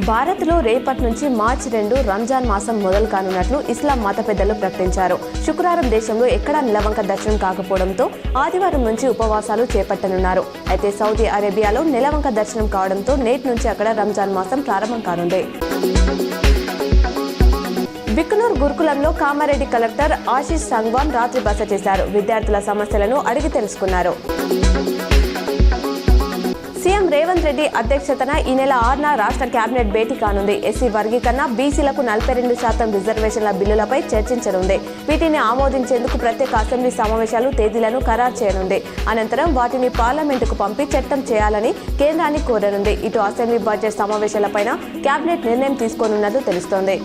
భారత్లో రేపటి నుంచి మార్చి 2 రంజాన్ మాసం మొదలు కానున్నట్లు ఇస్లాం మత పెద్దలు ప్రకటించారు. శుక్రవారం దేశంలో ఎక్కడా నిలవంక దర్శనం కాకపోవడంతో ఆదివారం నుంచి ఉపవాసాలు చేపట్టనున్నారు. అయితే సౌదీ అరేబియాలో నిలవంక దర్శనం కావడంతో నేటి నుంచి అక్కడ రంజాన్ మాసం ప్రారంభం కానుంది. బిక్కునూరు గురుకులంలో కామారెడ్డి కలెక్టర్ ఆశీష్ సంగ్వాన్ రాత్రి బస చేశారు. విద్యార్థుల సమస్యలను అడిగి తెలుసుకున్నారు. సీఎం రేవంత్ రెడ్డి అధ్యక్షతన ఈ నెల 6న రాష్ట్ర కేబినెట్ భేటీ కానుంది. ఎస్సీ వర్గీకరణ, బీసీలకు 42% రిజర్వేషన్ల బిల్లులపై చర్చించనుంది. వీటిని ఆమోదించేందుకు ప్రత్యేక అసెంబ్లీ సమావేశాలు తేదీలను ఖరారు చేయనుంది. అనంతరం వాటిని పార్లమెంటుకు పంపి చట్టం చేయాలని కేంద్రాన్ని కోరనుంది. ఇటు అసెంబ్లీ బడ్జెట్ సమావేశాలపైన కేబినెట్ నిర్ణయం తీసుకోనున్నట్లు తెలుస్తోంది.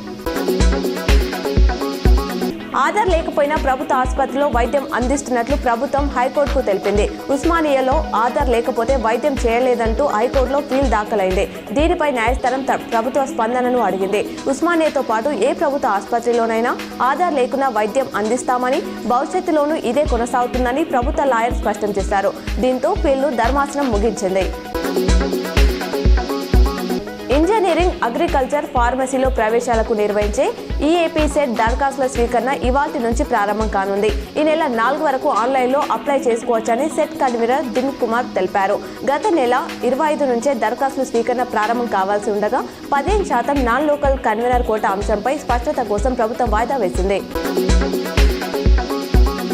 ఆధార్ లేకపోయినా ప్రభుత్వ ఆసుపత్రిలో వైద్యం అందిస్తున్నట్లు ప్రభుత్వం హైకోర్టుకు తెలిపింది. ఉస్మానియాలో ఆధార్ లేకపోతే వైద్యం చేయలేదంటూ హైకోర్టులో పిల్ దాఖలైంది. దీనిపై న్యాయస్థానం ప్రభుత్వ స్పందనను అడిగింది. ఉస్మానియాతో పాటు ఏ ప్రభుత్వ ఆసుపత్రిలోనైనా ఆధార్ లేకున్నా వైద్యం అందిస్తామని, భవిష్యత్తులోనూ ఇదే కొనసాగుతుందని ప్రభుత్వ లాయర్ స్పష్టం చేశారు. దీంతో పిల్ను ధర్మాసనం ముగించింది. ఇంజనీరింగ్, అగ్రికల్చర్, ఫార్మసీలో ప్రవేశాలకు నిర్వహించే ఈఏపీ సెట్ దరఖాస్తుల స్వీకరణ ఇవాల్టి నుంచి ప్రారంభం కానుంది. ఈ నెల 4 వరకు ఆన్లైన్లో అప్లై చేసుకోవచ్చని సెట్ కన్వీనర్ దిలీప్ కుమార్ తెలిపారు. గత నెల 25 నుంచే దరఖాస్తుల స్వీకరణ ప్రారంభం కావాల్సి ఉండగా 15% నాన్ లోకల్ కన్వీనర్ కోటా అంశంపై స్పష్టత కోసం ప్రభుత్వం వాయిదా వేసింది.